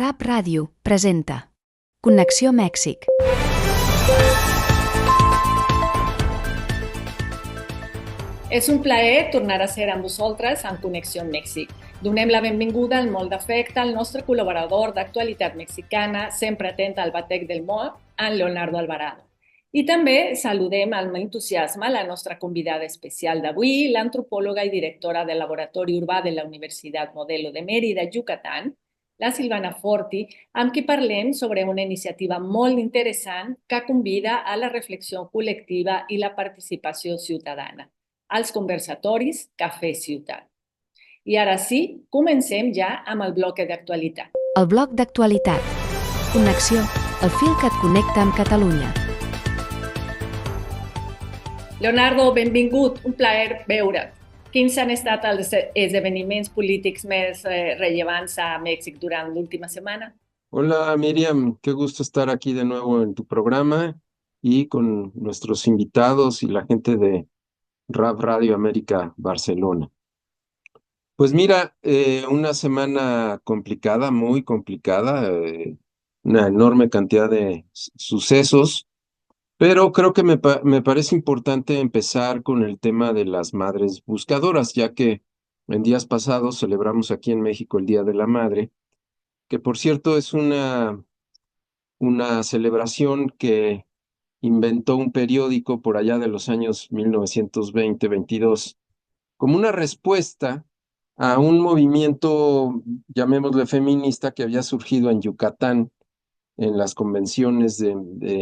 Rap Ràdio presenta Connexió Mèxic. És un plaer tornar a ser amb vosaltres en Connexió Mèxic. Donem la benvinguda amb molt d'afecte al nostre col·laborador d'actualitat mexicana, sempre atent al batec del món, en Leonardo Alvarado. I també saludem amb entusiasme la nostra convidada especial d'avui, l'antropòloga i directora del Laboratori Urbà de la Universitat Modelo de Mérida, Yucatán, la Silvana Forti, amb qui parlem sobre una iniciativa molt interessant que convida a la reflexió col·lectiva i la participació ciutadana, als conversatoris Cafè Ciutat. I ara sí, comencem ja amb el bloc d'actualitat. El bloc d'actualitat. Connexió, el fil que et connecta amb Catalunya. Leonardo, benvingut, un plaer veure't. Quins han estat els esdeveniments polítics més rellevants a Mèxic durant l'última setmana? Hola Miriam, qué gusto estar aquí de nuevo en tu programa y con nuestros invitados y la gente de Rap Radio América Barcelona. Pues mira, una semana complicada, muy complicada, una enorme cantidad de sucesos, pero creo que me parece importante empezar con el tema de las madres buscadoras, ya que en días pasados celebramos aquí en México el Día de la Madre, que por cierto es una celebración que inventó un periódico por allá de los años 1920-22, como una respuesta a un movimiento, llamémosle feminista, que había surgido en Yucatán en las convenciones de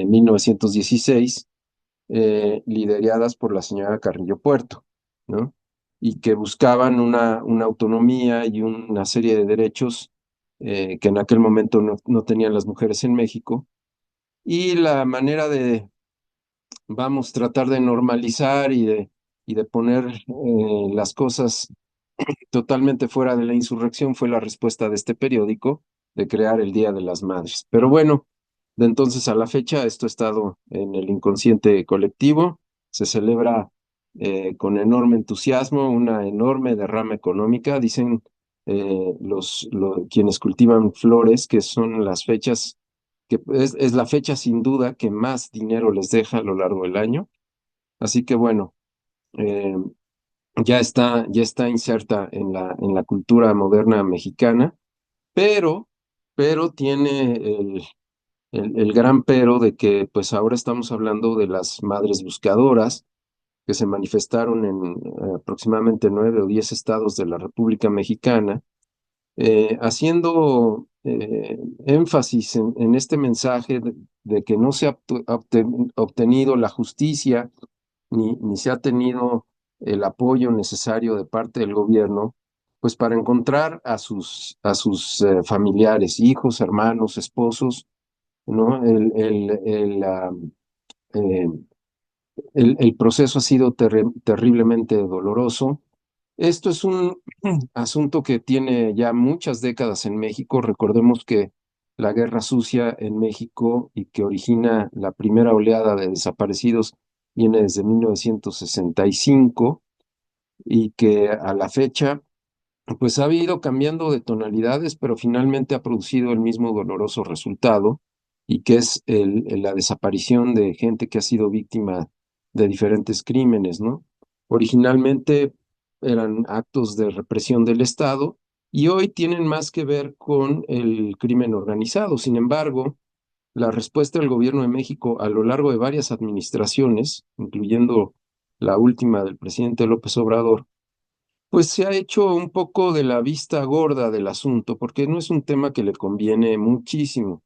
1916, lideradas por la señora Carrillo Puerto, ¿no? Y que buscaban una autonomía y una serie de derechos que en aquel momento no tenían las mujeres en México. Y la manera de, vamos, tratar de normalizar y de poner las cosas totalmente fuera de la insurrección fue la respuesta de este periódico de crear el Día de las Madres. Pero bueno, de entonces a la fecha esto ha estado en el inconsciente colectivo, se celebra con enorme entusiasmo, una enorme derrama económica. Dicen quienes cultivan flores que son las fechas, que es la fecha sin duda que más dinero les deja a lo largo del año. Así que bueno, ya está inserta en la cultura moderna mexicana, pero tiene el gran pero de que pues ahora estamos hablando de las madres buscadoras que se manifestaron en aproximadamente 9 o 10 estados de la República Mexicana, haciendo énfasis en este mensaje de que no se ha obtenido la justicia ni se ha tenido el apoyo necesario de parte del gobierno, pues para encontrar a sus familiares, hijos, hermanos, esposos, ¿no? El proceso ha sido terriblemente doloroso. Esto es un asunto que tiene ya muchas décadas en México. Recordemos que la guerra sucia en México y que origina la primera oleada de desaparecidos viene desde 1965 y que a la fecha pues ha ido cambiando de tonalidades, pero finalmente ha producido el mismo doloroso resultado, y que es la desaparición de gente que ha sido víctima de diferentes crímenes, ¿no? Originalmente eran actos de represión del Estado y hoy tienen más que ver con el crimen organizado. Sin embargo, la respuesta del gobierno de México a lo largo de varias administraciones, incluyendo la última del presidente López Obrador, pues se ha hecho un poco de la vista gorda del asunto, porque no es un tema que le conviene muchísimo.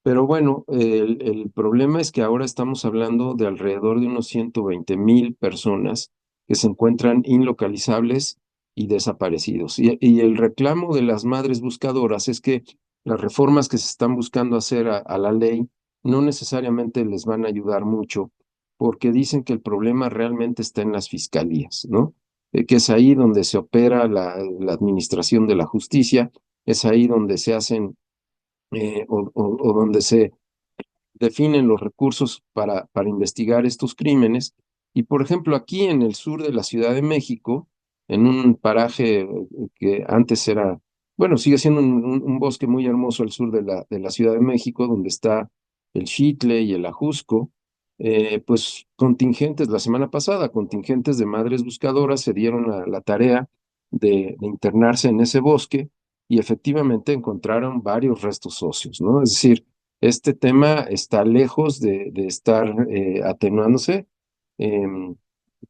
Pero bueno, el problema es que ahora estamos hablando de alrededor de unos 120,000 personas que se encuentran inlocalizables y desaparecidos. Y el reclamo de las madres buscadoras es que las reformas que se están buscando hacer a la ley no necesariamente les van a ayudar mucho, porque dicen que el problema realmente está en las fiscalías, ¿no? Que es ahí donde se opera la administración de la justicia, es ahí donde se hacen o donde se definen los recursos para investigar estos crímenes. Y por ejemplo, aquí en el sur de la Ciudad de México, en un paraje que antes era, bueno, sigue siendo un bosque muy hermoso al sur de la Ciudad de México, donde está el Xitle y el Ajusco. Pues contingentes, la semana pasada, contingentes de madres buscadoras se dieron a la tarea de internarse en ese bosque y efectivamente encontraron varios restos óseos, ¿no? Es decir, este tema está lejos de estar atenuándose.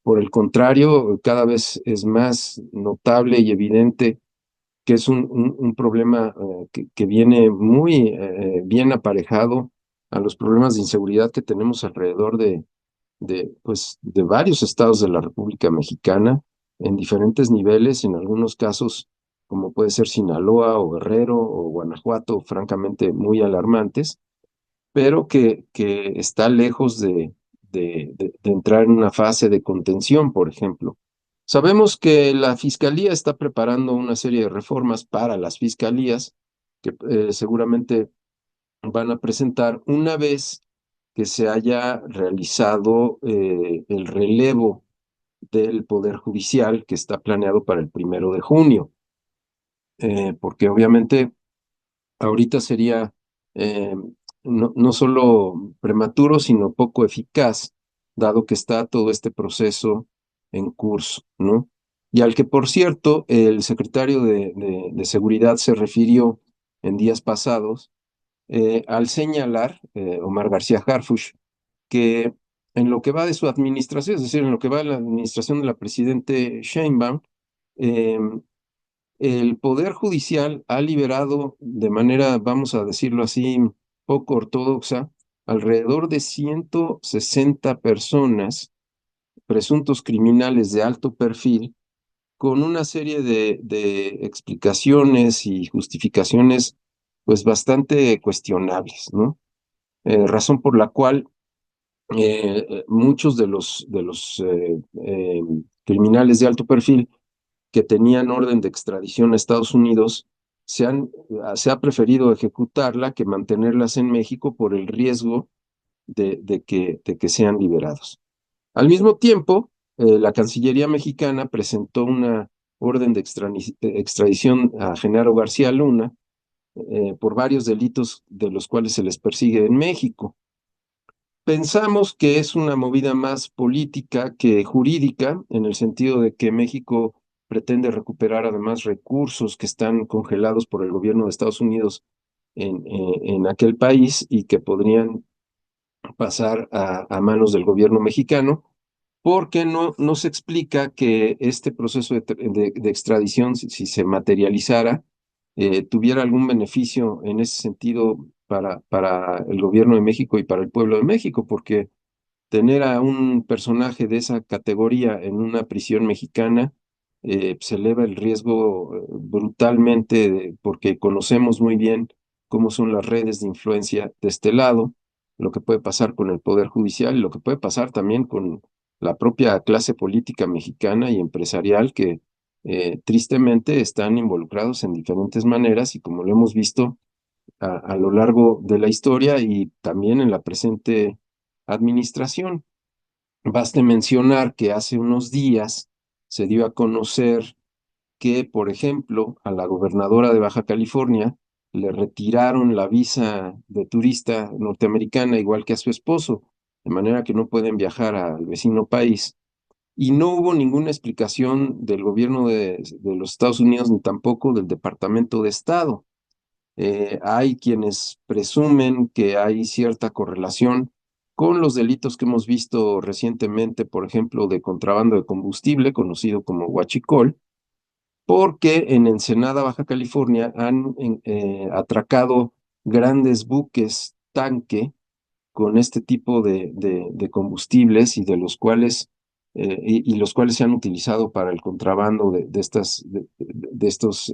Por el contrario, cada vez es más notable y evidente que es un problema que viene muy bien aparejado a los problemas de inseguridad que tenemos alrededor pues, de varios estados de la República Mexicana, en diferentes niveles, en algunos casos, como puede ser Sinaloa o Guerrero o Guanajuato, francamente muy alarmantes, pero que está lejos de entrar en una fase de contención, por ejemplo. Sabemos que la Fiscalía está preparando una serie de reformas para las fiscalías que seguramente van a presentar una vez que se haya realizado el relevo del Poder Judicial que está planeado para el 1 de junio, porque obviamente ahorita sería eh, no solo prematuro, sino poco eficaz, dado que está todo este proceso en curso, ¿no? Y al que, por cierto, el secretario de Seguridad se refirió en días pasados, al señalar, Omar García Harfuch, que en lo que va de su administración, es decir, en lo que va de la administración de la presidente Sheinbaum, eh, el Poder Judicial ha liberado de manera, vamos a decirlo así, poco ortodoxa, alrededor de 160 personas, presuntos criminales de alto perfil, con una serie de explicaciones y justificaciones, pues bastante cuestionables, ¿no? Razón por la cual muchos de los criminales de alto perfil que tenían orden de extradición a Estados Unidos, se ha preferido ejecutarla que mantenerlas en México por el riesgo de que sean liberados. Al mismo tiempo, la Cancillería mexicana presentó una orden de extradición a Genaro García Luna por varios delitos de los cuales se les persigue en México. Pensamos que es una movida más política que jurídica, en el sentido de que México pretende recuperar además recursos que están congelados por el gobierno de Estados Unidos en aquel país y que podrían pasar a manos del gobierno mexicano, porque no se explica que este proceso de extradición, si se materializara, tuviera algún beneficio en ese sentido para el gobierno de México y para el pueblo de México, porque tener a un personaje de esa categoría en una prisión mexicana se eleva el riesgo brutalmente, porque conocemos muy bien cómo son las redes de influencia de este lado, lo que puede pasar con el Poder Judicial y lo que puede pasar también con la propia clase política mexicana y empresarial que tristemente están involucrados en diferentes maneras y como lo hemos visto a lo largo de la historia y también en la presente administración. Baste mencionar que hace unos días se dio a conocer que, por ejemplo, a la gobernadora de Baja California le retiraron la visa de turista norteamericana, igual que a su esposo, de manera que no pueden viajar al vecino país. Y no hubo ninguna explicación del gobierno de los Estados Unidos ni tampoco del Departamento de Estado. Hay quienes presumen que hay cierta correlación con los delitos que hemos visto recientemente, por ejemplo, de contrabando de combustible, conocido como huachicol, porque en Ensenada, Baja California, han atracado grandes buques tanque con este tipo de combustibles y de los cuales y los cuales se han utilizado para el contrabando de estos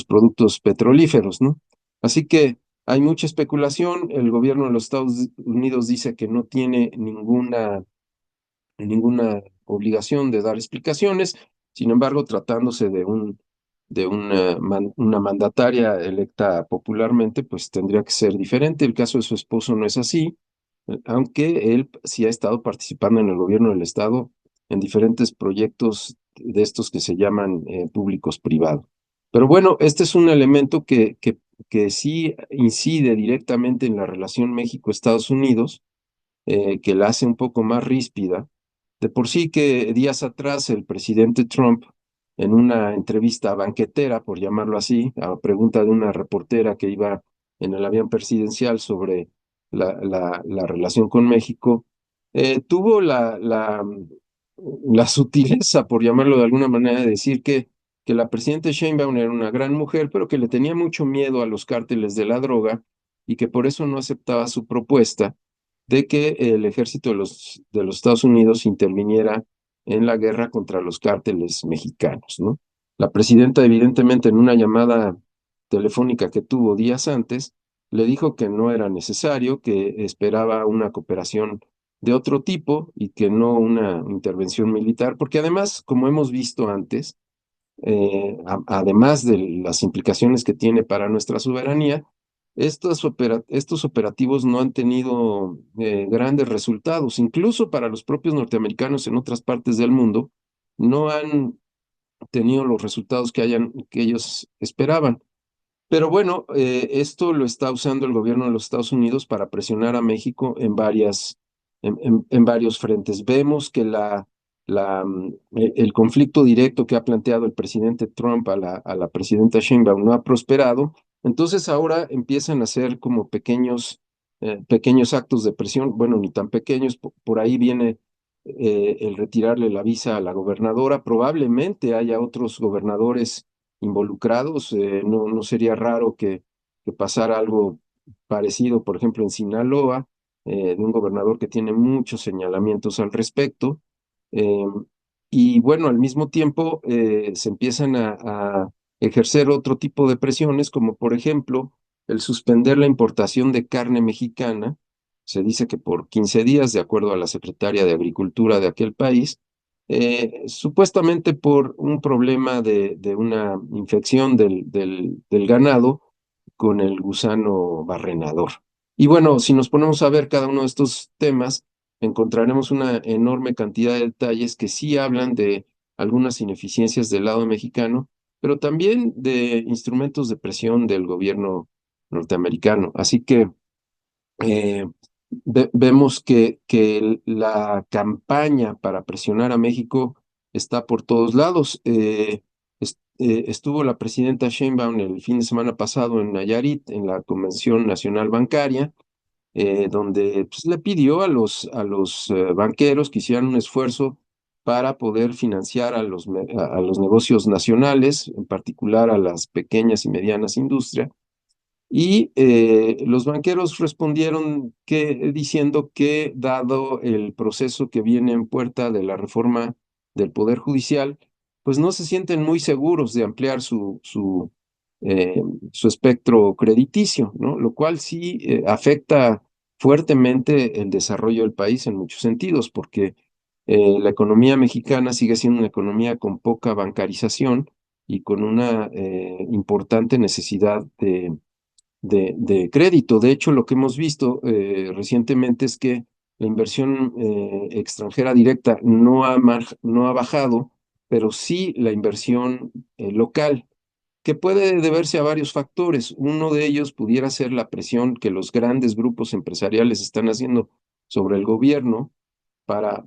productos petrolíferos, ¿no? Así que hay mucha especulación. El gobierno de los Estados Unidos dice que no tiene ninguna obligación de dar explicaciones. Sin embargo, tratándose de una mandataria electa popularmente, pues tendría que ser diferente. El caso de su esposo no es así, aunque él sí ha estado participando en el gobierno del estado en diferentes proyectos de estos que se llaman públicos privados. Pero bueno, este es un elemento que sí incide directamente en la relación México-Estados Unidos, que la hace un poco más ríspida. De por sí que días atrás el presidente Trump, en una entrevista banquetera, por llamarlo así, a pregunta de una reportera que iba en el avión presidencial sobre la relación con México, tuvo la sutileza, por llamarlo de alguna manera, de decir que la presidenta Sheinbaum era una gran mujer, pero que le tenía mucho miedo a los cárteles de la droga y que por eso no aceptaba su propuesta de que el ejército de los Estados Unidos interviniera en la guerra contra los cárteles mexicanos, ¿no? La presidenta, evidentemente, en una llamada telefónica que tuvo días antes, le dijo que no era necesario, que esperaba una cooperación de otro tipo y que no una intervención militar, porque además, como hemos visto antes, además de las implicaciones que tiene para nuestra soberanía, estos operativos no han tenido grandes resultados, incluso para los propios norteamericanos en otras partes del mundo, no han tenido los resultados que ellos esperaban. Pero bueno, esto lo está usando el gobierno de los Estados Unidos para presionar a México en varios frentes. Vemos que el conflicto directo que ha planteado el presidente Trump a la presidenta Sheinbaum no ha prosperado. Entonces ahora empiezan a hacer como pequeños actos de presión, bueno, ni tan pequeños. Por ahí viene el retirarle la visa a la gobernadora. Probablemente haya otros gobernadores involucrados. No sería raro que pasara algo parecido, por ejemplo, en Sinaloa, de un gobernador que tiene muchos señalamientos al respecto. Eh, y bueno, al mismo tiempo se empiezan a ejercer otro tipo de presiones, como por ejemplo el suspender la importación de carne mexicana. Se dice que por 15 días, de acuerdo a la secretaria de Agricultura de aquel país, supuestamente por un problema de una infección del ganado con el gusano barrenador. Y bueno, si nos ponemos a ver cada uno de estos temas, encontraremos una enorme cantidad de detalles que sí hablan de algunas ineficiencias del lado mexicano, pero también de instrumentos de presión del gobierno norteamericano. Así que eh, vemos que la campaña para presionar a México está por todos lados. Estuvo la presidenta Sheinbaum el fin de semana pasado en Nayarit, en la Convención Nacional Bancaria, donde pues, le pidió a los banqueros que hicieran un esfuerzo para poder financiar a los negocios nacionales, en particular a las pequeñas y medianas industrias. Y los banqueros respondieron diciendo que dado el proceso que viene en puerta de la reforma del Poder Judicial, pues no se sienten muy seguros de ampliar su espectro crediticio, ¿no? Lo cual sí afecta fuertemente el desarrollo del país en muchos sentidos, porque la economía mexicana sigue siendo una economía con poca bancarización y con una importante necesidad de crédito. De hecho, lo que hemos visto recientemente es que la inversión extranjera directa no ha bajado, pero sí la inversión local, que puede deberse a varios factores. Uno de ellos pudiera ser la presión que los grandes grupos empresariales están haciendo sobre el gobierno para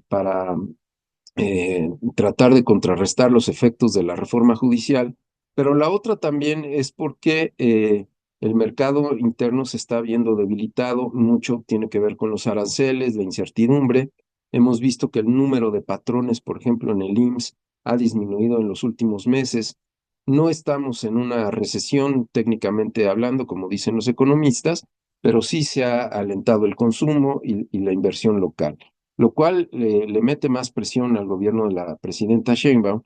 tratar de contrarrestar los efectos de la reforma judicial, pero la otra también es porque el mercado interno se está viendo debilitado, mucho tiene que ver con los aranceles, la incertidumbre. Hemos visto que el número de patrones, por ejemplo, en el IMSS ha disminuido en los últimos meses. No estamos en una recesión técnicamente hablando, como dicen los economistas, pero sí se ha alentado el consumo y la inversión local, lo cual le mete más presión al gobierno de la presidenta Sheinbaum.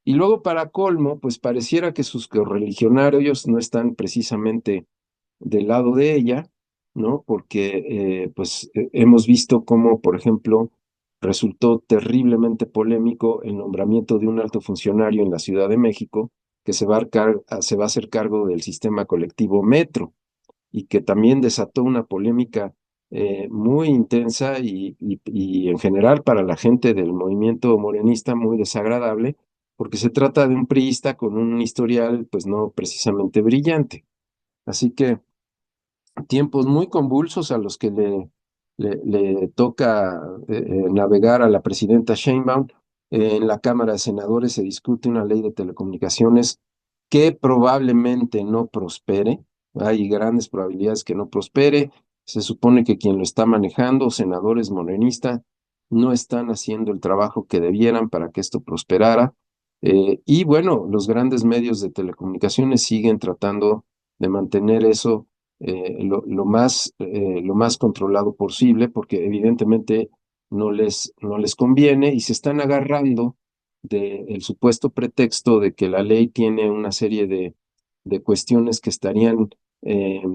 Y luego, para colmo, pues pareciera que sus correligionarios no están precisamente del lado de ella, ¿no? Porque hemos visto cómo, por ejemplo, resultó terriblemente polémico el nombramiento de un alto funcionario en la Ciudad de México que se va a hacer cargo del sistema colectivo Metro y que también desató una polémica muy intensa y en general para la gente del movimiento morenista muy desagradable, porque se trata de un priista con un historial pues no precisamente brillante. Así que tiempos muy convulsos a los que le toca navegar a la presidenta Sheinbaum. En la Cámara de Senadores se discute una ley de telecomunicaciones que probablemente no prospere. Hay grandes probabilidades que no prospere. Se supone que quien lo está manejando, senadores morenistas, no están haciendo el trabajo que debieran para que esto prosperara. Y bueno, los grandes medios de telecomunicaciones siguen tratando de mantener eso lo más controlado posible, porque evidentemente no les conviene y se están agarrando del supuesto pretexto de que la ley tiene una serie de cuestiones que estarían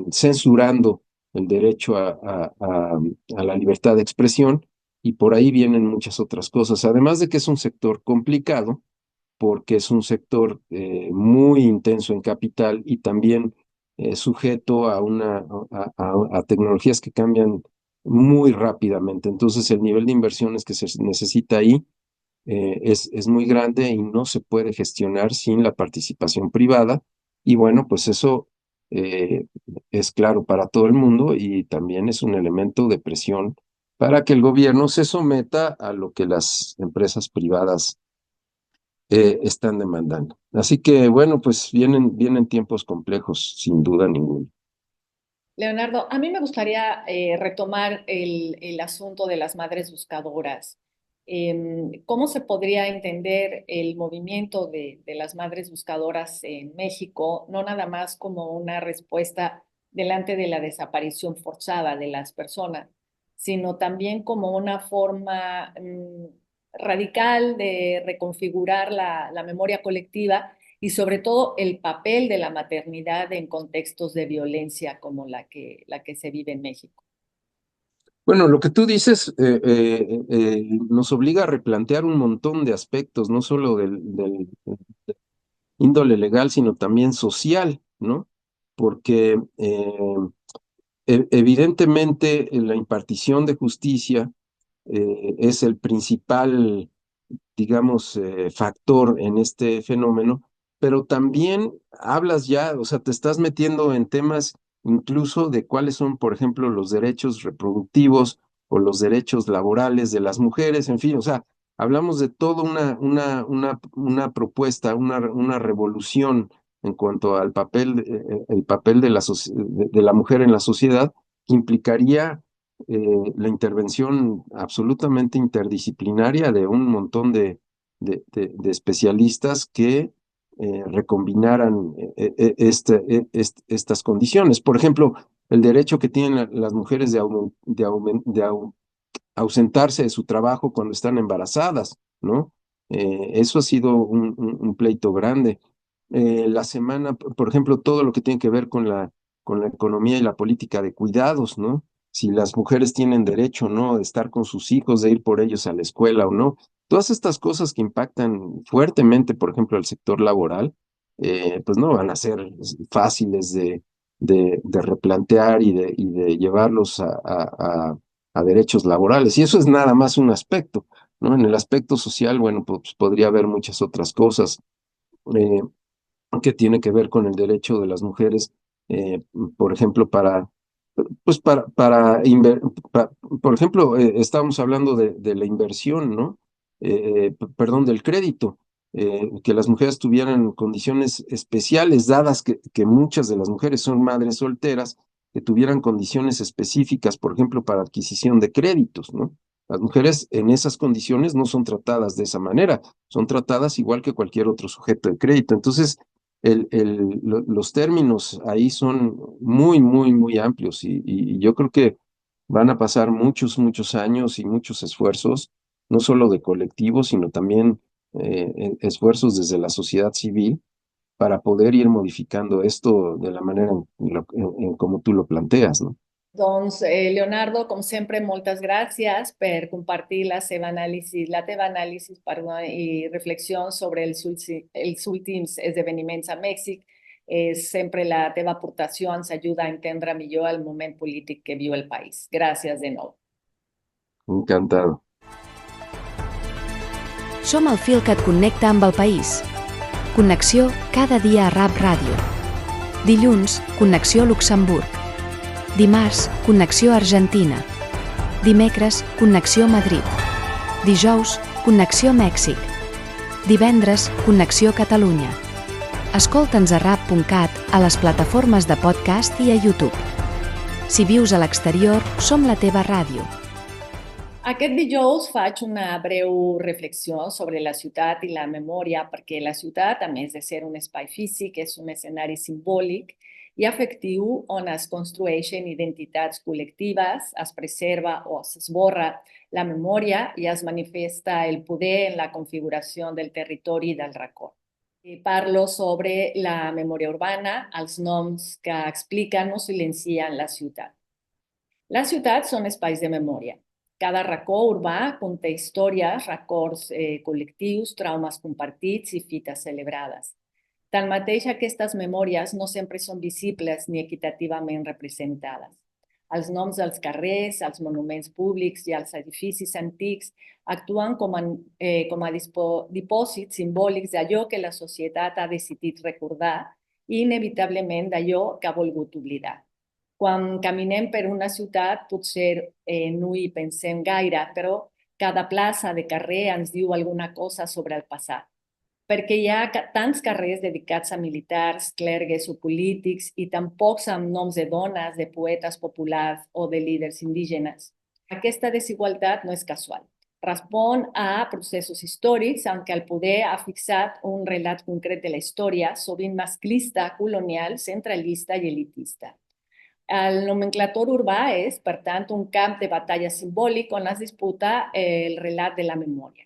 censurando el derecho a la libertad de expresión, y por ahí vienen muchas otras cosas, además de que es un sector complicado porque es un sector muy intenso en capital y también sujeto a tecnologías que cambian muy rápidamente. Entonces, el nivel de inversiones que se necesita ahí es muy grande y no se puede gestionar sin la participación privada. Y bueno, pues eso eh, es claro para todo el mundo y también es un elemento de presión para que el gobierno se someta a lo que las empresas privadas están demandando. Así que bueno, pues vienen tiempos complejos, sin duda ninguna. Leonardo, a mí me gustaría retomar el asunto de las madres buscadoras. ¿Cómo se podría entender el movimiento de las madres buscadoras en México, no nada más como una respuesta delante de la desaparición forzada de las personas, sino también como una forma radical de reconfigurar la memoria colectiva y sobre todo el papel de la maternidad en contextos de violencia como la que se vive en México? Bueno, lo que tú dices nos obliga a replantear un montón de aspectos, no solo del índole legal, sino también social, ¿no? Porque evidentemente la impartición de justicia es el principal, digamos, factor en este fenómeno, pero también hablas ya, o sea, te estás metiendo en temas incluso de cuáles son, por ejemplo, los derechos reproductivos o los derechos laborales de las mujeres, en fin, o sea, hablamos de toda una propuesta, una revolución en cuanto al papel, el papel de de la mujer en la sociedad, que implicaría la intervención absolutamente interdisciplinaria de un montón de especialistas que recombinaran estas condiciones. Por ejemplo, el derecho que tienen las mujeres de ausentarse de su trabajo cuando están embarazadas, ¿no? Eso ha sido un pleito grande. La semana, por ejemplo, todo lo que tiene que ver con la economía y la política de cuidados, ¿no? Si las mujeres tienen derecho o no de estar con sus hijos, de ir por ellos a la escuela o no. Todas estas cosas que impactan fuertemente, por ejemplo, al sector laboral, pues no van a ser fáciles de replantear y de llevarlos a derechos laborales. Y eso es nada más un aspecto, ¿no? En el aspecto social, bueno, pues podría haber muchas otras cosas. Eh, que tiene que ver con el derecho de las mujeres, eh, por ejemplo, pues por ejemplo, estábamos hablando de la inversión, ¿no? Perdón, del crédito, que las mujeres tuvieran condiciones especiales, dadas que muchas de las mujeres son madres solteras, que tuvieran condiciones específicas, por ejemplo, para adquisición de créditos, ¿no? Las mujeres en esas condiciones no son tratadas de esa manera, son tratadas igual que cualquier otro sujeto de crédito. Entonces, los términos ahí son muy amplios y yo creo que van a pasar muchos años y muchos esfuerzos, no solo de colectivos, sino también esfuerzos desde la sociedad civil para poder ir modificando esto de la manera en como tú lo planteas, ¿no? Doncs, Leonardo, com sempre, moltes gràcies per compartir la teva anàlisi i reflexió sobre els últims esdeveniments a Mèxic. Sempre la teva aportació ens ajuda a entendre millor el moment polític que viu el país. Gràcies de nou. Encantado. Som el fil que et connecta amb el país. Connexió cada dia a Rap Ràdio. Dilluns, Connexió Luxemburg. Dimarts, Connexió Argentina. Dimecres, Connexió Madrid. Dijous, Connexió Mèxic. Divendres, Connexió Catalunya. Escolta'ns a rap.cat, a les plataformes de podcast i a YouTube. Si vius a l'exterior, som la teva ràdio. Aquest dijous faig una breu reflexió sobre la ciutat i la memòria, perquè la ciutat, a més de ser un espai físic, és un escenari simbòlic i afectiu on es construeixen identitats col·lectives, es preserva o s'esborra la memòria i es manifesta el poder en la configuració del territori i del record. Parlo sobre la memòria urbana, els noms que expliquen o silencien la ciutat. Les ciutats són espais de memòria. Cada racó urbà conté històries, records col·lectius, traumes compartits i fites celebrades. Tanmateix, aquestes memòries no sempre són visibles ni equitativament representades. Els noms dels carrers, els monuments públics i els edificis antics actuen com a dipòsits simbòlics d'allò que la societat ha decidit recordar i inevitablement d'allò que ha volgut oblidar. Quan caminem per una ciutat potser no hi pensem gaire, però cada plaça de carrer ens diu alguna cosa sobre el passat. Perquè hi ha tants carrers dedicats a militars, clergues o polítics i tan pocs amb noms de dones, de poetes populars o de líders indígenes. Aquesta desigualtat no és casual. Respon a processos històrics en què el poder ha fixat un relat concret de la història, sovint masclista, colonial, centralista i elitista. El nomenclator urbà és, per tant, un camp de batalla simbòlic on es disputa el relat de la memòria.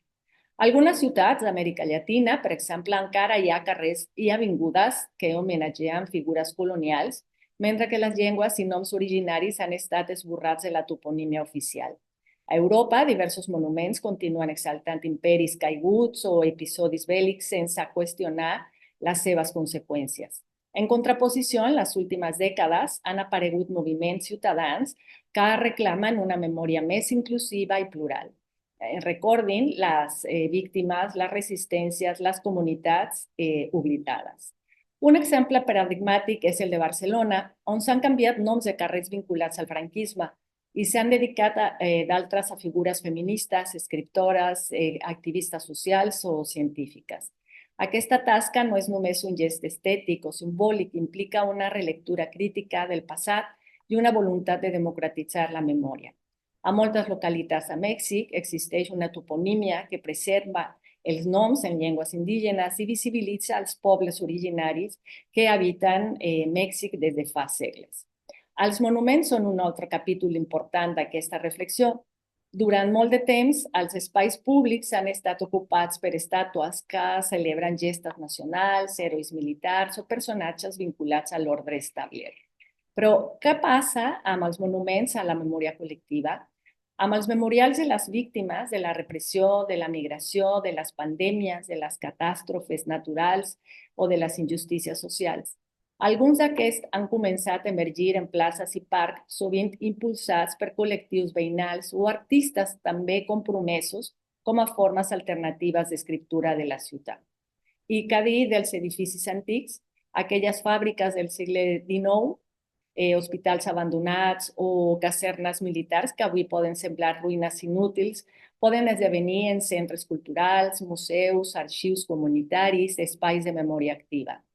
A algunes ciutats d'Amèrica Llatina, per exemple, encara hi ha carrers i avingudes que homenatgen figures colonials, mentre que les llengües i noms originaris han estat esborrats de la toponímia oficial. A Europa, diversos monuments continuen exaltant imperis caiguts o episodis bèl·lics sense qüestionar les seves conseqüències. En contraposició, en les últimes dècades han aparegut moviments ciutadans que reclamen una memòria més inclusiva i plural. Recordin les víctimes, les resistències, les comunitats oblidades. Un exemple paradigmàtic és el de Barcelona, on s'han canviat noms de carrers vinculats al franquisme i s'han dedicat d'altres a figures feministes, escriptores, activistes socials o científiques. Aquesta tasca no és només un gest estètic o simbòlic, implica una relectura crítica del passat i una voluntat de democratitzar la memòria. A moltes localitats a Mèxic existeix una toponímia que preserva els noms en llengües indígenes i visibilitza els pobles originaris que habiten Mèxic des de fa segles. Els monuments són un altre capítol important d'aquesta reflexió. Durant molt de temps, els espais públics han estat ocupats per estàtues que celebren gestes nacionals, herois militars o personatges vinculats a l'ordre establert. Però què passa amb els monuments a la memòria col·lectiva? Amb els memorials de les víctimes de la repressió, de la migració, de les pandèmies, de les catàstrofes naturals o de les injustícies socials. Alguns d'aquests han començat a emergir en places i parcs, sovint impulsats per col·lectius veïnals o artistes també compromesos com a formes alternatives d'escriptura de la ciutat. I què dir dels edificis antics, aquelles fàbriques del segle XIX, hospitals abandonats o casernes militars que avui poden semblar ruïnes inútils, poden esdevenir en centres culturals, museus, arxius comunitaris, espais de memòria activa.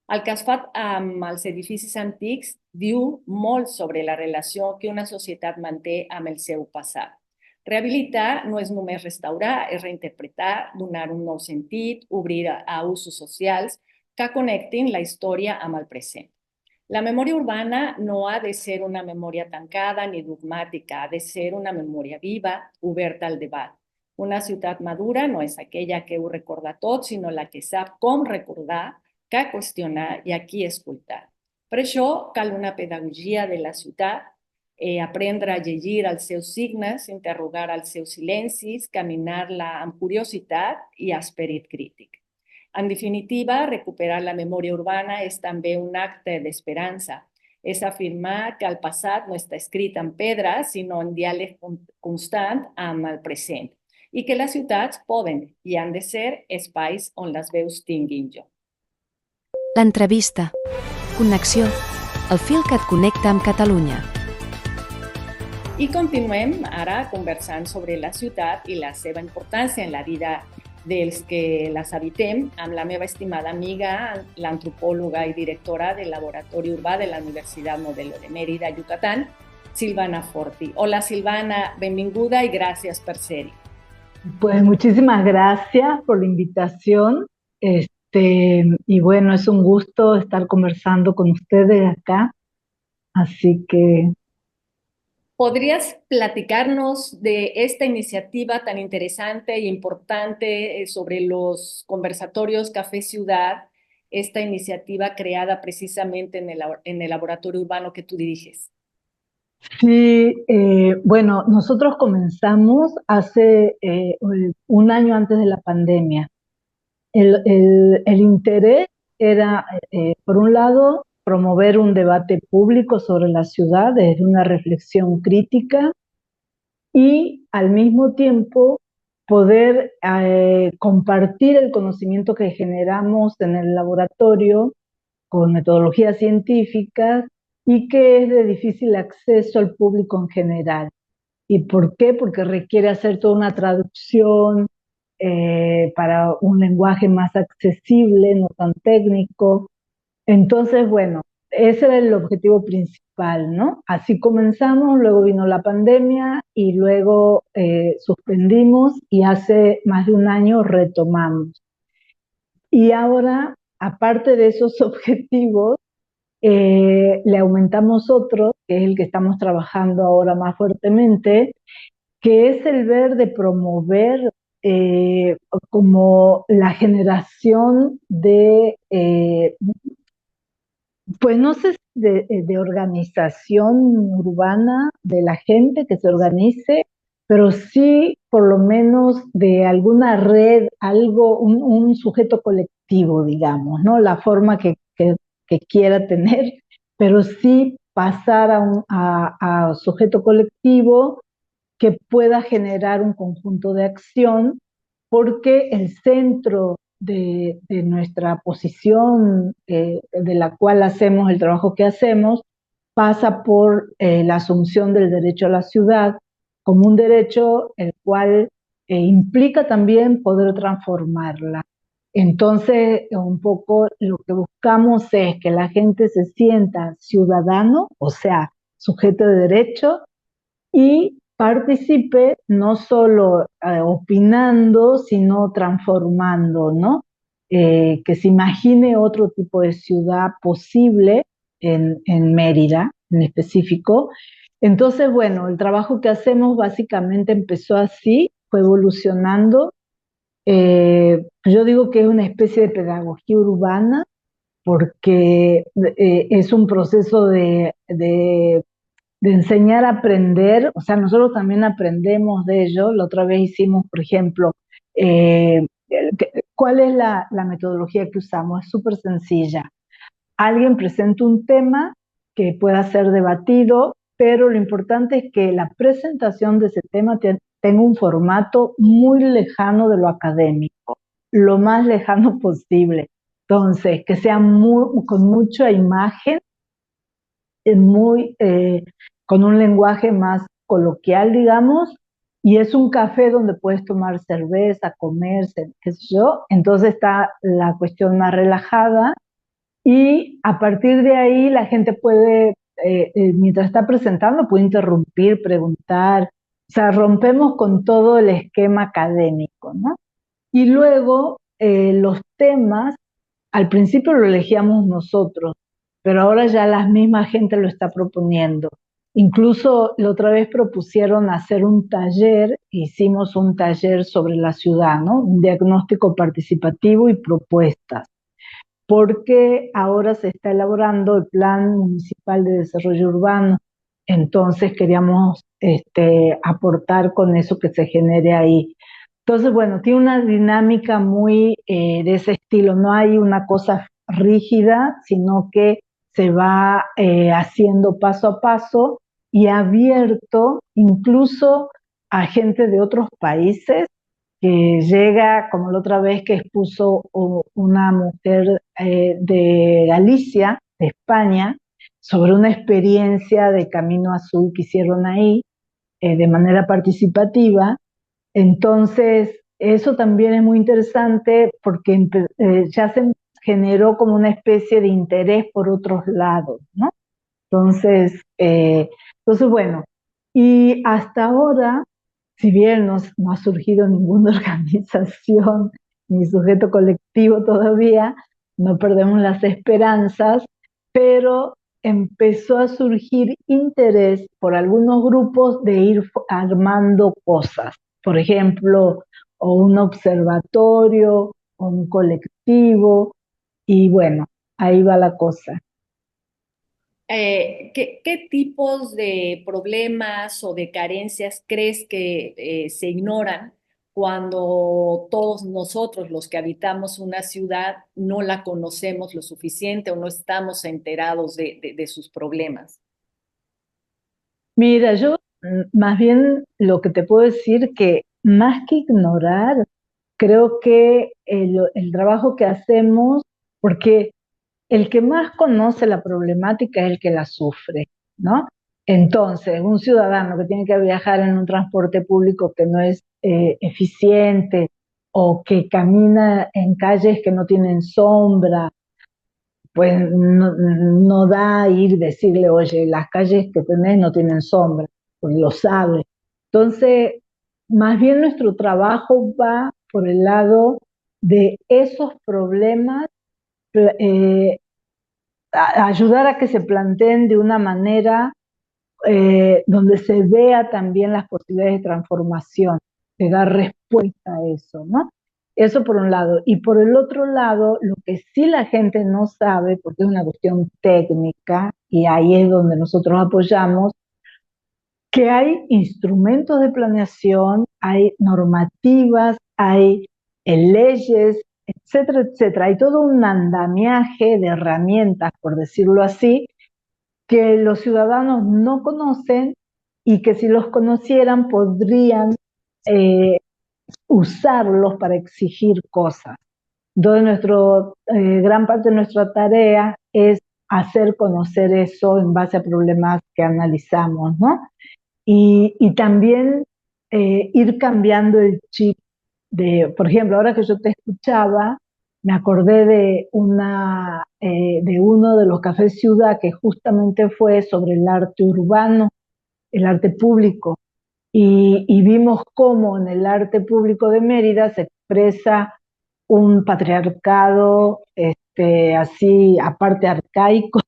El que es fa amb els edificis antics diu molt sobre la relació que una societat manté amb el seu passat. Rehabilitar no és només restaurar, és reinterpretar, donar un nou sentit, obrir a usos socials que connectin la història amb el present. La memòria urbana no ha de ser una memòria tancada ni dogmàtica, ha de ser una memòria viva, oberta al debat. Una ciutat madura no és aquella que ho recorda tot, sinó la que sap com recordar, què qüestionar i a qui escoltar. Per això cal una pedagogia de la ciutat, aprendre a llegir els seus signes, interrogar els seus silencis, caminar-la amb curiositat i esperit crític. En definitiva, recuperar la memòria urbana és també un acte d'esperança. És afirmar que el passat no està escrit en pedra, sinó en diàleg constant amb el present. i que les ciutats poden i han de ser espais on les veus tinguin lloc. L'entrevista. Connexió. El fil que et connecta amb Catalunya. I continuem ara conversant sobre la ciutat i la seva importància en la vida dels que les habitem amb la meva estimada amiga, l'antropòloga i directora del Laboratori Urbà de la Universitat Modelo de Mérida, Yucatán, Silvana Forti. Hola Silvana, benvinguda y gracias por ser. Pues muchísimas gracias por la invitación. Y bueno, es un gusto estar conversando con ustedes acá. Así que... ¿Podrías platicarnos de esta iniciativa tan interesante e importante sobre los conversatorios Café Ciudad, esta iniciativa creada precisamente en el laboratorio urbano que tú diriges? Sí, bueno, nosotros comenzamos hace un año antes de la pandemia. El interés era, por un lado, promover un debate público sobre la ciudad desde una reflexión crítica y al mismo tiempo poder compartir el conocimiento que generamos en el laboratorio con metodologías científicas y que es de difícil acceso al público en general. ¿Y por qué? Porque requiere hacer toda una traducción para un lenguaje más accesible, no tan técnico. Entonces, bueno, ese era el objetivo principal, ¿no? Así comenzamos, luego vino la pandemia y luego suspendimos y hace más de un año retomamos. Y ahora, aparte de esos objetivos, le aumentamos otro, que es el que estamos trabajando ahora más fuertemente, que es el ver de promover como la generación de, pues no sé, de organización urbana, de la gente que se organice, pero sí por lo menos de alguna red, algo, un sujeto colectivo, digamos, ¿no? La forma que quiera tener, pero sí pasar a sujeto colectivo que pueda generar un conjunto de acción, porque el centro de nuestra posición, de la cual hacemos el trabajo que hacemos, pasa por la asunción del derecho a la ciudad como un derecho el cual implica también poder transformarla. Entonces, un poco lo que buscamos es que la gente se sienta ciudadano, o sea, sujeto de derecho, y participe no solo opinando, sino transformando, ¿no? Que se imagine otro tipo de ciudad posible en Mérida, en específico. Entonces, bueno, el trabajo que hacemos básicamente empezó así, fue evolucionando. Yo digo que es una especie de pedagogía urbana, porque es un proceso de enseñar a aprender, o sea, nosotros también aprendemos de ello. La otra vez hicimos, por ejemplo, ¿cuál es la metodología que usamos? Es súper sencilla. Alguien presenta un tema que pueda ser debatido, pero lo importante es que la presentación de ese tema tenga un formato muy lejano de lo académico, lo más lejano posible. Entonces, que sea con mucha imagen, con un lenguaje más coloquial, digamos, y es un café donde puedes tomar cerveza, comer, qué sé yo. Entonces está la cuestión más relajada y a partir de ahí la gente puede, mientras está presentando, puede interrumpir, preguntar. O sea, rompemos con todo el esquema académico, ¿no? Y luego los temas, al principio lo elegíamos nosotros, pero ahora ya la misma gente lo está proponiendo. Incluso la otra vez propusieron hacer un taller, hicimos un taller sobre la ciudad, ¿no? Un diagnóstico participativo y propuestas, porque ahora se está elaborando el Plan Municipal de Desarrollo Urbano. Entonces queríamos aportar con eso que se genere ahí. Entonces, bueno, tiene una dinámica muy de ese estilo. No hay una cosa rígida, sino que se va haciendo paso a paso y abierto incluso a gente de otros países que llega, como la otra vez que expuso una mujer de Galicia, de España, sobre una experiencia de Camino Azul que hicieron ahí de manera participativa. Entonces, eso también es muy interesante porque ya se generó como una especie de interés por otros lados, ¿no? Entonces, bueno, y hasta ahora, si bien no ha surgido ninguna organización ni sujeto colectivo todavía, no perdemos las esperanzas, pero empezó a surgir interés por algunos grupos de ir armando cosas. Por ejemplo, o un observatorio, o un colectivo, y bueno, ahí va la cosa. ¿Qué tipos de problemas o de carencias crees que se ignoran cuando todos nosotros, los que habitamos una ciudad, no la conocemos lo suficiente o no estamos enterados de sus problemas? Mira, yo más bien lo que te puedo decir que más que ignorar, creo que el trabajo que hacemos, porque el que más conoce la problemática es el que la sufre, ¿no? Entonces, un ciudadano que tiene que viajar en un transporte público que no es eficiente o que camina en calles que no tienen sombra, pues no da ir y decirle, oye, las calles que tenés no tienen sombra, pues lo sabe. Entonces, más bien nuestro trabajo va por el lado de esos problemas, eh, ayudar a que se planteen de una manera donde se vea también las posibilidades de transformación, de dar respuesta a eso, ¿no? Eso por un lado. Y por el otro lado, lo que sí la gente no sabe, porque es una cuestión técnica, y ahí es donde nosotros apoyamos, que hay instrumentos de planeación, hay normativas, hay leyes, etcétera, etcétera. Hay todo un andamiaje de herramientas, por decirlo así, que los ciudadanos no conocen y que si los conocieran podrían eh, usarlos para exigir cosas. Entonces, gran parte de nuestra tarea es hacer conocer eso en base a problemas que analizamos, ¿no? Y también ir cambiando el chip por ejemplo, ahora que yo te escuchaba, me acordé de uno de los cafés ciudad que justamente fue sobre el arte urbano, el arte público, y vimos cómo en el arte público de Mérida se expresa un patriarcado, así, aparte arcaico,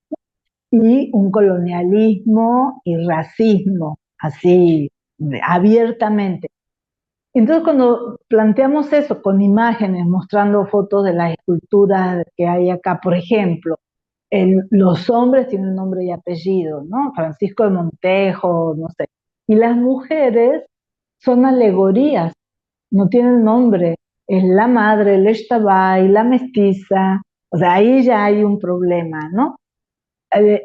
y un colonialismo y racismo, así, abiertamente. Entonces, cuando planteamos eso con imágenes, mostrando fotos de las esculturas que hay acá, por ejemplo, los hombres tienen nombre y apellido, ¿no? Francisco de Montejo, no sé. Y las mujeres son alegorías, no tienen nombre. Es la madre, el Eshtabay, la mestiza. O sea, ahí ya hay un problema, ¿no?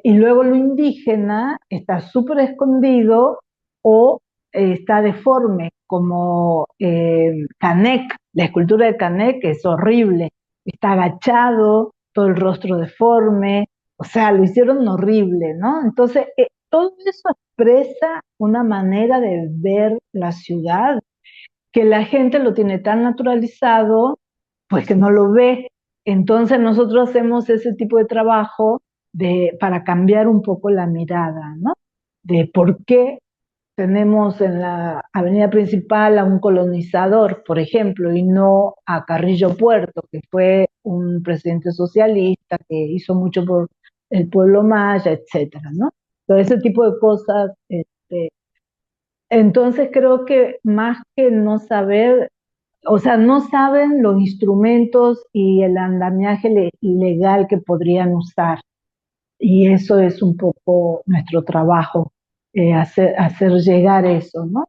Y luego lo indígena está súper escondido o está deforme, como Canek, la escultura de Canek es horrible, está agachado, todo el rostro deforme, o sea, lo hicieron horrible, ¿no? Entonces, todo eso expresa una manera de ver la ciudad que la gente lo tiene tan naturalizado, pues que no lo ve. Entonces nosotros hacemos ese tipo de trabajo para cambiar un poco la mirada, ¿no? De por qué tenemos en la avenida principal a un colonizador, por ejemplo, y no a Carrillo Puerto, que fue un presidente socialista que hizo mucho por el pueblo maya, etcétera, ¿no? Todo ese tipo de cosas, entonces creo que más que no saber, o sea, no saben los instrumentos y el andamiaje legal que podrían usar. Y eso es un poco nuestro trabajo, hacer llegar eso, ¿no?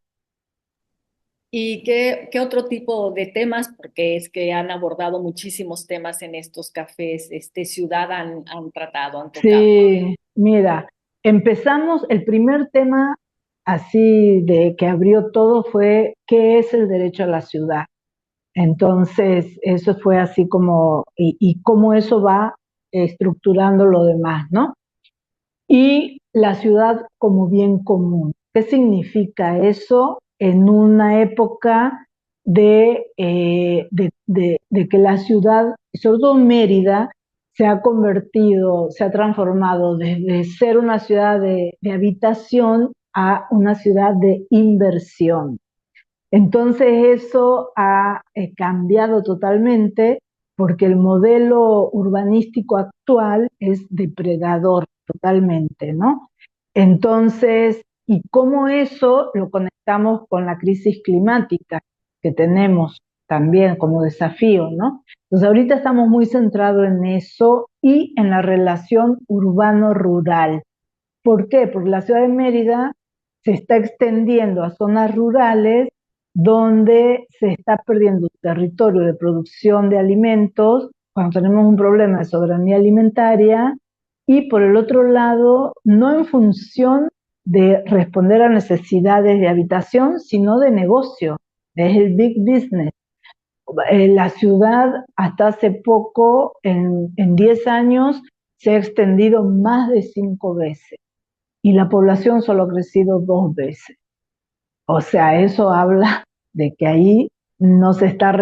¿Y qué otro tipo de temas? Porque es que han abordado muchísimos temas en estos cafés, ciudad han tratado, han tocado. Sí, mira, empezamos, el primer tema así de que abrió todo fue ¿qué es el derecho a la ciudad? Entonces, eso fue así como, y cómo eso va estructurando lo demás, ¿no? Y la ciudad como bien común. ¿Qué significa eso en una época de que la ciudad, sobre todo Mérida, se ha convertido, se ha transformado desde ser una ciudad de habitación a una ciudad de inversión? Entonces eso ha cambiado totalmente porque el modelo urbanístico actual es depredador totalmente, ¿no? Entonces, ¿y cómo eso lo conectamos con la crisis climática que tenemos también como desafío, ¿no? Entonces ahorita estamos muy centrados en eso y en la relación urbano-rural. ¿Por qué? Porque la ciudad de Mérida se está extendiendo a zonas rurales donde se está perdiendo territorio de producción de alimentos, cuando tenemos un problema de soberanía alimentaria, y por el otro lado, no en función de responder a necesidades de habitación, sino de negocio, es el big business. La ciudad hasta hace poco, en 10 años, se ha extendido más de 5 veces y la población solo ha crecido 2 veces. O sea, eso habla de que ahí no se está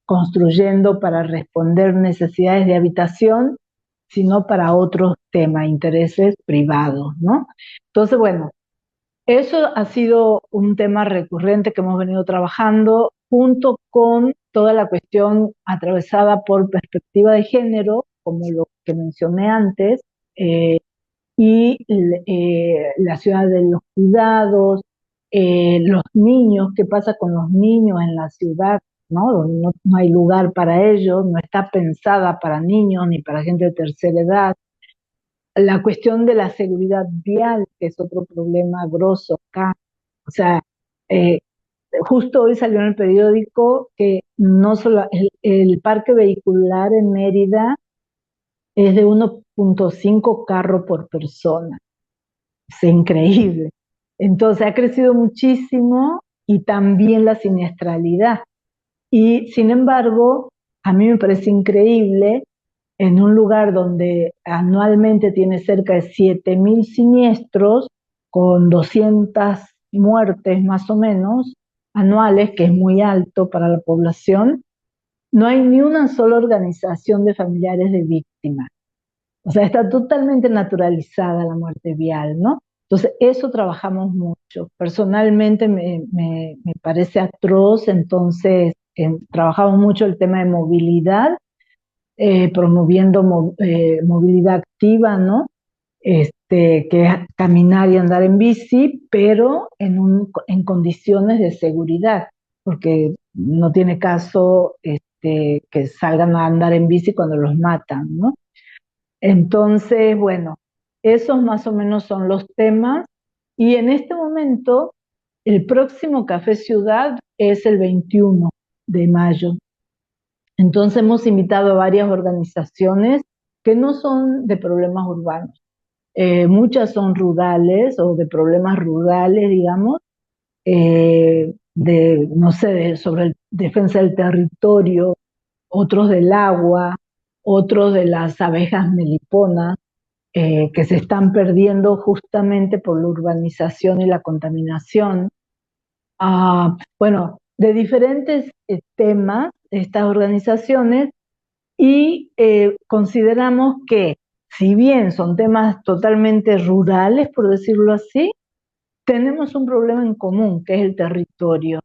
construyendo para responder necesidades de habitación, sino para otros temas, intereses privados, ¿no? Entonces, bueno, eso ha sido un tema recurrente que hemos venido trabajando junto con toda la cuestión atravesada por perspectiva de género, como lo que mencioné antes, eh, y la ciudad de los cuidados, los niños, qué pasa con los niños en la ciudad, ¿no? Donde no hay lugar para ellos, no está pensada para niños ni para gente de tercera edad. La cuestión de la seguridad vial, que es otro problema grosso acá. O sea, eh, justo hoy salió en el periódico que no solo el parque vehicular en Mérida es de 1.5 carros por persona. Es increíble. Entonces ha crecido muchísimo y también la siniestralidad. Y sin embargo, a mí me parece increíble en un lugar donde anualmente tiene cerca de 7.000 siniestros, con 200 muertes más o menos anuales, que es muy alto para la población, no hay ni una sola organización de familiares de víctimas. O sea, está totalmente naturalizada la muerte vial, ¿no? Entonces, eso trabajamos mucho. Personalmente me parece atroz, entonces trabajamos mucho el tema de movilidad, promoviendo movilidad activa, ¿no? Que es caminar y andar en bici, pero en condiciones de seguridad, porque no tiene caso que salgan a andar en bici cuando los matan, ¿no? Entonces, bueno, esos más o menos son los temas. Y en este momento, el próximo Café Ciudad es el 21 de mayo. Entonces hemos invitado a varias organizaciones que no son de problemas urbanos. Muchas son rurales o de problemas rurales, digamos, no sé, sobre defensa del territorio, otros del agua, otros de las abejas meliponas, que se están perdiendo justamente por la urbanización y la contaminación. Bueno, de diferentes temas, estas organizaciones, y consideramos que, si bien son temas totalmente rurales, por decirlo así, tenemos un problema en común, que es el territorio.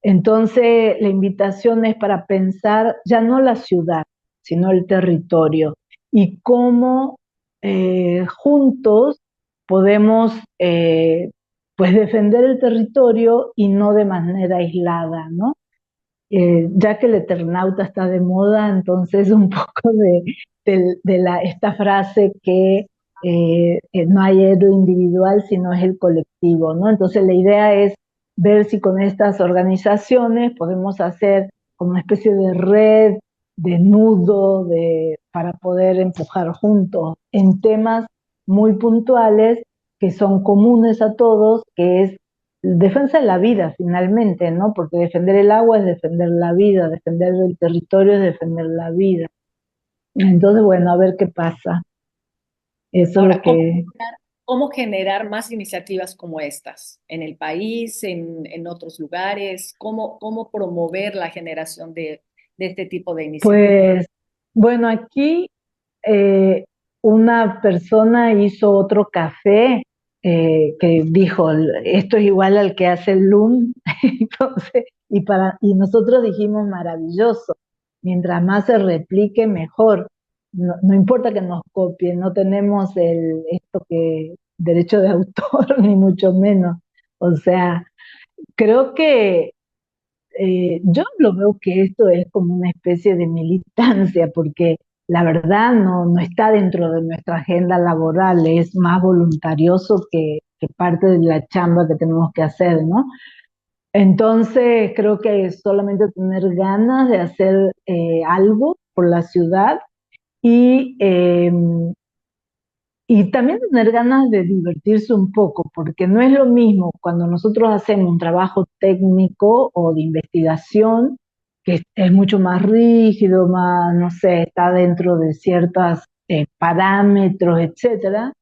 Entonces, la invitación es para pensar ya no la ciudad, sino el territorio y cómo juntos podemos pues defender el territorio y no de manera aislada, ¿no? Ya que el Eternauta está de moda, entonces un poco esta frase que no hay héroe individual, sino es el colectivo, ¿no? Entonces la idea es ver si con estas organizaciones podemos hacer como una especie de red, de nudo, para poder empujar juntos en temas muy puntuales que son comunes a todos, que es defensa de la vida finalmente, ¿no? Porque defender el agua es defender la vida, defender el territorio es defender la vida. Entonces, bueno, a ver qué pasa. Eso es lo Ahora, que... cómo generar más iniciativas como estas en el país, en otros lugares? Cómo promover la generación de este tipo de iniciativas? Pues, bueno, aquí eh, una persona hizo otro café que dijo, esto es igual al que hace el LUM, entonces, y nosotros dijimos maravilloso, mientras más se replique, mejor. No, no importa que nos copien, no tenemos esto que derecho de autor, ni mucho menos. O sea, creo que yo lo veo que esto es como una especie de militancia, porque la verdad no está dentro de nuestra agenda laboral, es más voluntarioso que parte de la chamba que tenemos que hacer, ¿no? Entonces creo que es solamente tener ganas de hacer algo por la ciudad y y también tener ganas de divertirse un poco, porque no es lo mismo cuando nosotros hacemos un trabajo técnico o de investigación, que es mucho más rígido, más, no sé, está dentro de ciertos parámetros, etcétera,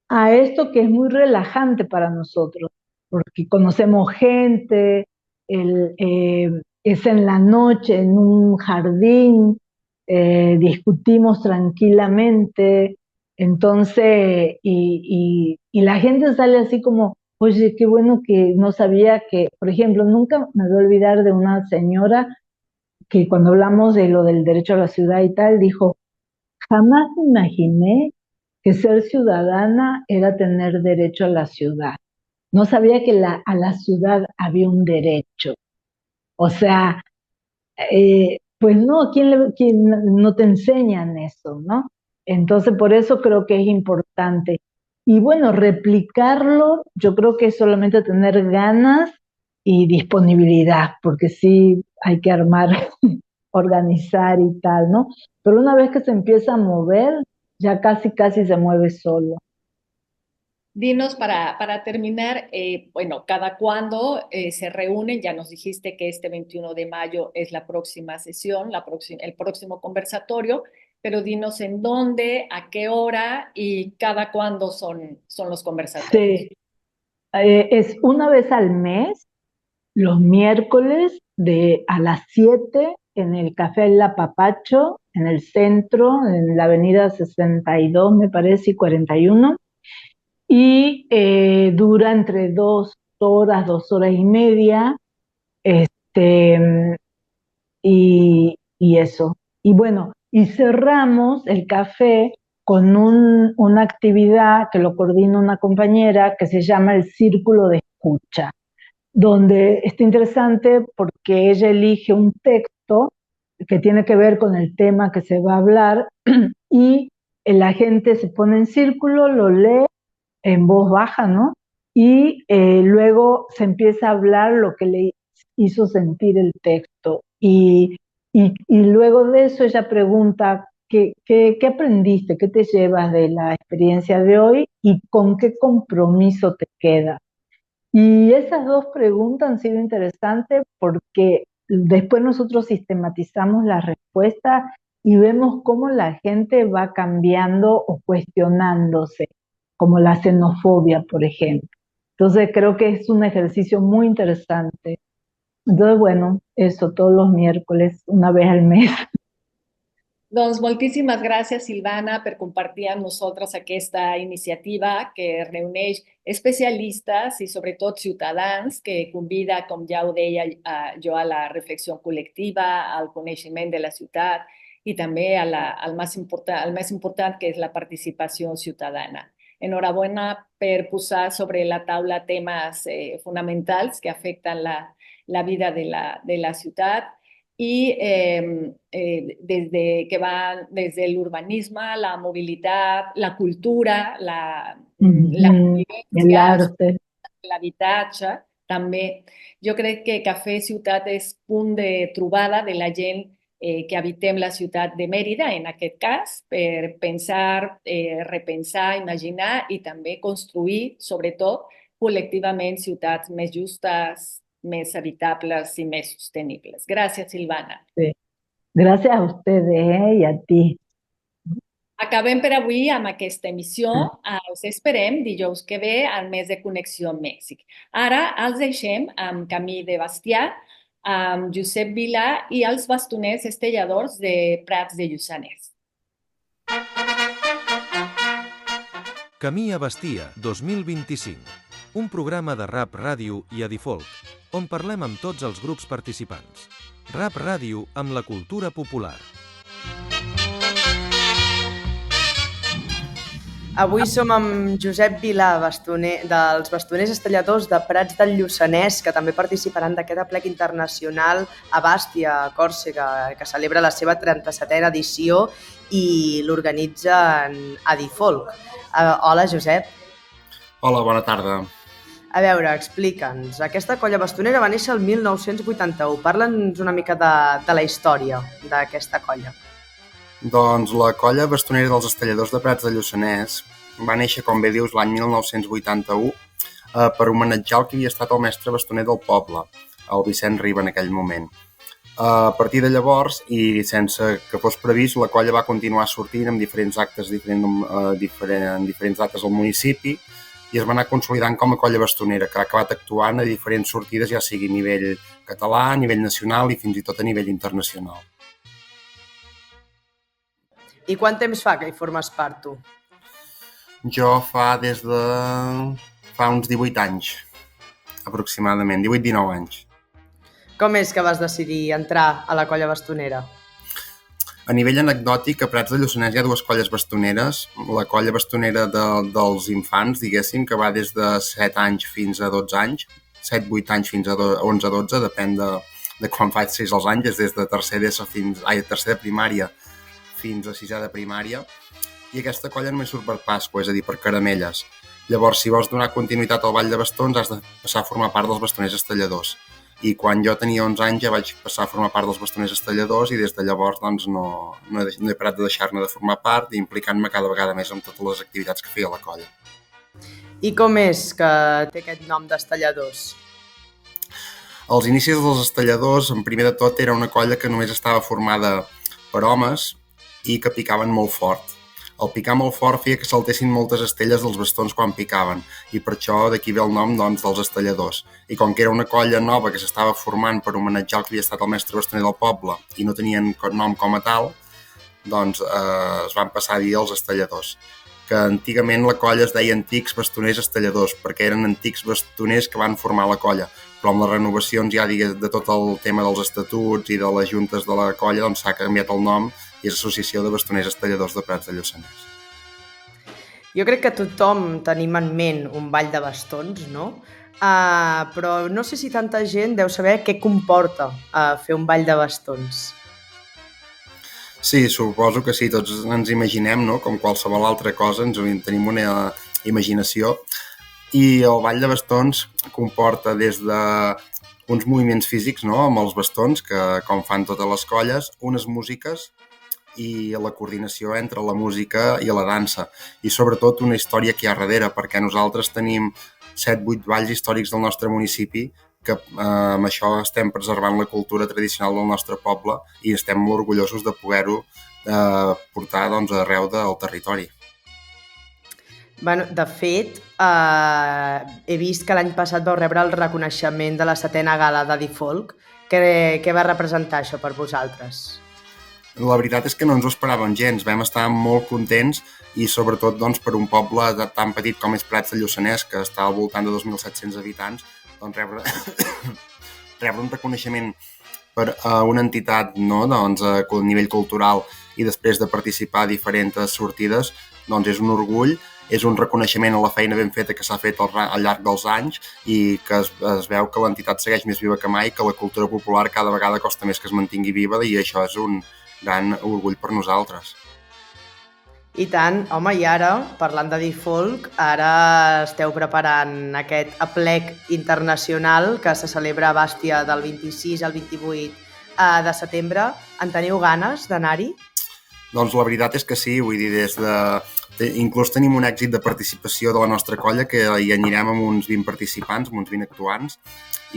a esto que es muy relajante para nosotros, porque conocemos gente, es en la noche, en un jardín, discutimos tranquilamente, entonces, y la gente sale así como, oye, qué bueno que no sabía que, por ejemplo, nunca me voy a olvidar de una señora que cuando hablamos de lo del derecho a la ciudad y tal, dijo, jamás imaginé que ser ciudadana era tener derecho a la ciudad. No sabía que a la ciudad había un derecho. O sea, pues no, ¿quién no te enseñan eso, no? Entonces, por eso creo que es importante. Y bueno, replicarlo, yo creo que es solamente tener ganas y disponibilidad, porque sí hay que armar, organizar y tal, ¿no? Pero una vez que se empieza a mover, ya casi se mueve solo. Dinos para terminar, bueno, cada cuándo se reúnen, ya nos dijiste que este 21 de mayo es la próxima sesión, el próximo conversatorio, pero dinos en dónde, a qué hora y cada cuándo son los conversatorios. Sí, es una vez al mes, los miércoles a las 7 en el Café El Apapacho, en el centro, en la avenida 62, me parece, y 41, y dura entre 2 horas, 2 horas y media, este, y eso. Y bueno, y cerramos el café con una actividad que lo coordina una compañera que se llama el Círculo de Escucha, donde está interesante porque ella elige un texto que tiene que ver con el tema que se va a hablar y la gente se pone en círculo, lo lee en voz baja, ¿no? Y luego se empieza a hablar lo que le hizo sentir el texto. Y luego de eso ella pregunta, ¿qué aprendiste? ¿Qué te llevas de la experiencia de hoy? ¿Y con qué compromiso te queda? Y esas dos preguntas han sido interesantes porque después nosotros sistematizamos las respuestas y vemos cómo la gente va cambiando o cuestionándose, como la xenofobia, por ejemplo. Entonces creo que es un ejercicio muy interesante. Entonces, bueno, eso todos los miércoles, una vez al mes. Doncs moltíssimes gràcies, Silvana, per compartir amb nosaltres aquesta iniciativa que reuneix especialistes i sobretot ciutadans, que convida, com ja ho deia jo, a la reflexió col·lectiva, al coneixement de la ciutat i també al més important, que és la participació ciutadana. Enhorabona per posar sobre la taula temes fonamentals que afecten la vida de la ciutat y desde el urbanismo, la movilidad, la cultura, la El convivencia, arte. l'habitatge, també. Jo crec que Cafè Ciutat és punt de trobada de la gent que habitem la ciutat de Mèrida, en aquest cas, per pensar, repensar, imaginar i també construir, sobretot, col·lectivament ciutats més justes, més habitables i més sostenibles. Gràcies, Silvana. Sí. Gracias a ustedes y a ti. Acabem per avui amb aquesta emissió. Us esperem dijous que ve al mes de Connexió Mèxic. Ara els deixem amb Camí de Bestiar, amb Josep Vila i els bastoners estelladors de Prats de Lluçanès. Camí a Bastia 2025, un programa de Rap Ràdio i Adifolk, on parlem amb tots els grups participants. Rap Ràdio amb la cultura popular. Avui som amb Josep Vilà, dels bastoners estelladors de Prats del Lluçanès, que també participaran d'aquest aplec internacional a Bàstia, a Còrsega, que celebra la seva 37a edició i l'organitza Adifolk. Hola, Josep. Hola, bona tarda. A veure, explica'ns. Aquesta colla bastonera va néixer el 1981. Parla'ns una mica de la història d'aquesta colla. Doncs la colla bastonera dels estelladors de Prats de Lluçanès va néixer, com bé dius, l'any 1981 per homenatjar el que havia estat el mestre bastoner del poble, el Vicent Riba en aquell moment. A partir de llavors, i sense que fos previst, la colla va continuar sortint amb diferents actes en diferents dates al municipi i es va anar consolidant com a colla bastonera, que ha acabat actuant a diferents sortides, ja sigui a nivell català, a nivell nacional i fins i tot a nivell internacional. I quant temps fa que hi formes part, tu? Jo fa uns 18 anys, aproximadament, 18-19 anys. Com és que vas decidir entrar a la colla bastonera? A nivell anecdòtic, a Prats de Lluçanès hi ha dues colles bastoneres. La colla bastonera dels infants, diguéssim, que va des de 7 anys fins a 12 anys, 7-8 anys fins a 11-12, depèn de quan faig els anys, des de tercer de primària fins a sisè de primària, i aquesta colla només surt per Pasqua, és a dir, per caramelles. Llavors, si vols donar continuïtat al ball de bastons, has de passar a formar part dels bastoners estelladors. I quan jo tenia 11 anys ja vaig passar a formar part dels bastoners estelladors i des de llavors doncs, no he parat de deixar-ne de formar part i implicant-me cada vegada més en totes les activitats que feia la colla. I com és que té aquest nom d'estelladors? Els inicis dels estelladors, en primer de tot, era una colla que només estava formada per homes i que picaven molt fort. El picar molt fort feia que saltessin moltes estelles dels bastons quan picaven i per això d'aquí ve el nom doncs, dels estelladors. I com que era una colla nova que s'estava formant per homenatjar el que havia estat el mestre bastoner del poble i no tenien nom com a tal, doncs es van passar a dir els estelladors. Que antigament la colla es deia Antics Bastoners Estelladors perquè eren antics bastoners que van formar la colla, però amb les renovacions ja de tot el tema dels estatuts i de les juntes de la colla doncs s'ha canviat el nom i és Associació de Bastoners Estelladors de Prats de Lluçanès. Jo crec que tothom tenim en ment un ball de bastons, no? Però no sé si tanta gent deu saber què comporta fer un ball de bastons. Sí, suposo que sí, tots ens imaginem, no? Com qualsevol altra cosa, tenim una imaginació. I el ball de bastons comporta des d'uns moviments físics, no? Amb els bastons, que com fan totes les colles, unes músiques i la coordinació entre la música i la dansa. I sobretot una història que hi ha darrere, perquè nosaltres tenim 7-8 balls històrics del nostre municipi que amb això estem preservant la cultura tradicional del nostre poble i estem molt orgullosos de poder-ho portar doncs, arreu del territori. Bueno, de fet, he vist que l'any passat vau rebre el reconeixement de la 7a gala d'Adifolk. Què va representar això per vosaltres? La veritat és que no ens ho esperàvem gens, vam estar molt contents i sobretot doncs, per un poble tan petit com és Prats de Lluçanès, que està al voltant de 2.700 habitants, doncs rebre un reconeixement per una entitat, no? Doncs, a nivell cultural i després de participar a diferents sortides, doncs és un orgull, és un reconeixement a la feina ben feta que s'ha fet al llarg dels anys i que es veu que l'entitat segueix més viva que mai, que la cultura popular cada vegada costa més que es mantingui viva i això és un gran orgull per nosaltres. I tant, home, i ara, parlant d'Adifolk, ara esteu preparant aquest aplec internacional que se celebra a Bàstia del 26 al 28 de setembre. En teniu ganes d'anar-hi? Doncs la veritat és que sí, vull dir, des de Inclús tenim un èxit de participació de la nostra colla, que hi anirem amb uns 20 participants, amb uns 20 actuants,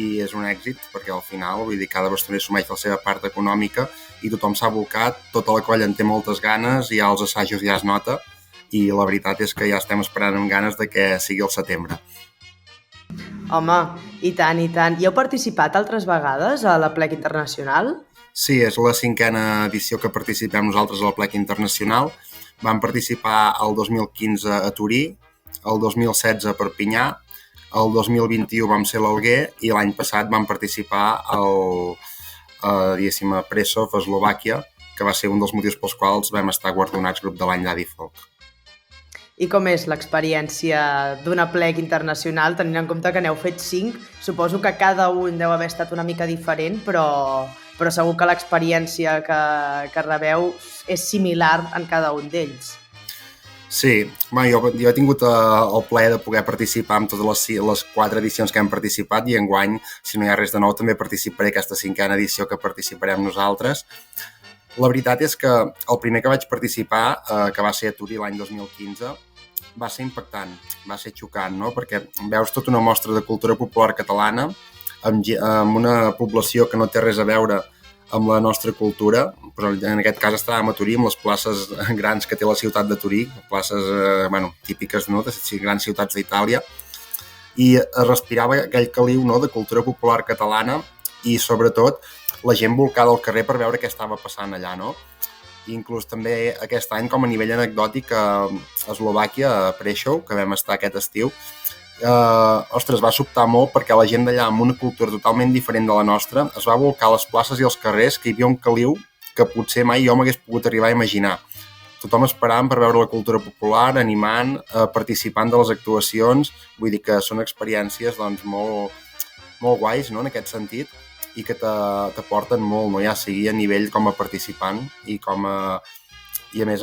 i és un èxit perquè al final, vull dir, cada bastoner assumeix la seva part econòmica i tothom s'ha volcat, tota la colla en té moltes ganes, ja els assajos ja es nota, i la veritat és que ja estem esperant amb ganes de que sigui el setembre. Home, i tant, i tant. I heu participat altres vegades a l'Aplec Internacional? Sí, és la 5a edició que participem nosaltres a l'Aplec Internacional. Vam participar el 2015 a Torí, el 2016 a Perpinyà, el 2021 vam ser a l'Alguer i l'any passat vam participar a Prešov, a Eslovàquia, que va ser un dels motius pels quals vam estar guardonats grup de l'any d'Adifolk. I com és l'experiència d'un aplec internacional, tenint en compte que n'heu fet 5? Suposo que cada un deu haver estat una mica diferent, però segur que l'experiència que rebeu és similar en cada un d'ells. Sí, jo he tingut el plaer de poder participar en totes les 4 edicions que hem participat i enguany, si no hi ha res de nou, també participaré aquesta 5a edició que participarem nosaltres. La veritat és que el primer que vaig participar, que va ser a Torí l'any 2015, va ser impactant, va ser xocant, no? Perquè veus tota una mostra de cultura popular catalana amb una població que no té res a veure amb la nostra cultura, però en aquest cas estàvem a Torí, amb les places grans que té la ciutat de Torí, places típiques, no?, de grans ciutats d'Itàlia, i es respirava aquell caliu, no?, de cultura popular catalana i sobretot la gent volcada al carrer per veure què estava passant allà, no? I inclús també aquest any, com a nivell anecdòtic, a Eslovàquia, a Prešov, que vam estar aquest estiu, va sobtar molt perquè la gent d'allà, amb una cultura totalment diferent de la nostra, es va volcar a les places i als carrers, que hi havia un caliu que potser mai jo m'hagués pogut arribar a imaginar. Tothom esperant per veure la cultura popular, animant, participant de les actuacions, vull dir que són experiències doncs, molt guais, no?, en aquest sentit, i que t'aporten molt, no?, ja sigui a nivell com a participant i i a més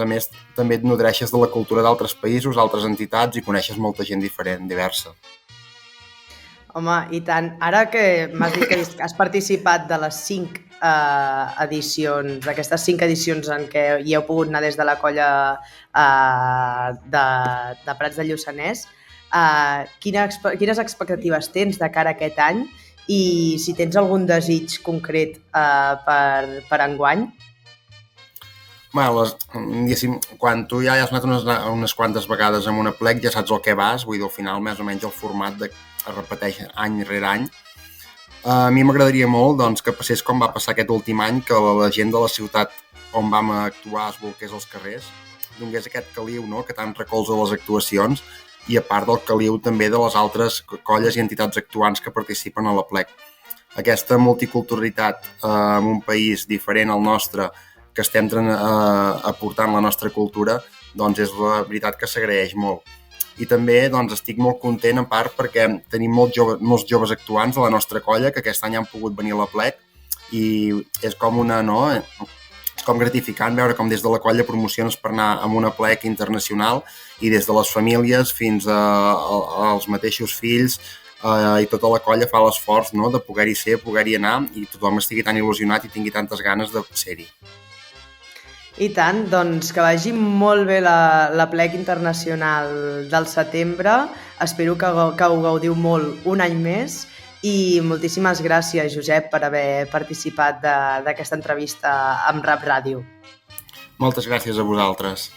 també et nodreixes de la cultura d'altres països, altres entitats i coneixes molta gent diferent, diversa. Home, i tant. Ara que m'has dit que has participat de les 5 edicions, d'aquestes 5 edicions en què hi heu pogut anar des de la colla de Prats de Lluçanès, quines expectatives tens de cara a aquest any i si tens algun desig concret per enguany? Quan tu ja has anat unes quantes vegades amb un aplec ja saps el que vas, vull dir, al final més o menys el format es repeteix any rere any. A mi m'agradaria molt doncs, que passés com va passar aquest últim any, que la gent de la ciutat on vam actuar es volqués als carrers, donés aquest caliu, no?, que tant recolza les actuacions i a part del caliu també de les altres colles i entitats actuants que participen a l'aplec. Aquesta multiculturalitat en un país diferent al nostre, que estem aportant la nostra cultura, doncs és la veritat que s'agraeix molt. I també doncs, estic molt content en part perquè tenim molts joves actuants de la nostra colla que aquest any han pogut venir a l'aplec i és com és com gratificant veure com des de la colla promociones per anar a un aplec internacional i des de les famílies fins als mateixos fills i tota la colla fa l'esforç, no?, de poder-hi ser, poder-hi anar i tothom estigui tan il·lusionat i tingui tantes ganes de ser-hi. I tant, doncs que vagi molt bé l'Aplec Internacional del setembre. Espero que ho gaudiu molt un any més i moltíssimes gràcies, Josep, per haver participat d'aquesta entrevista amb Rap Ràdio. Moltes gràcies a vosaltres.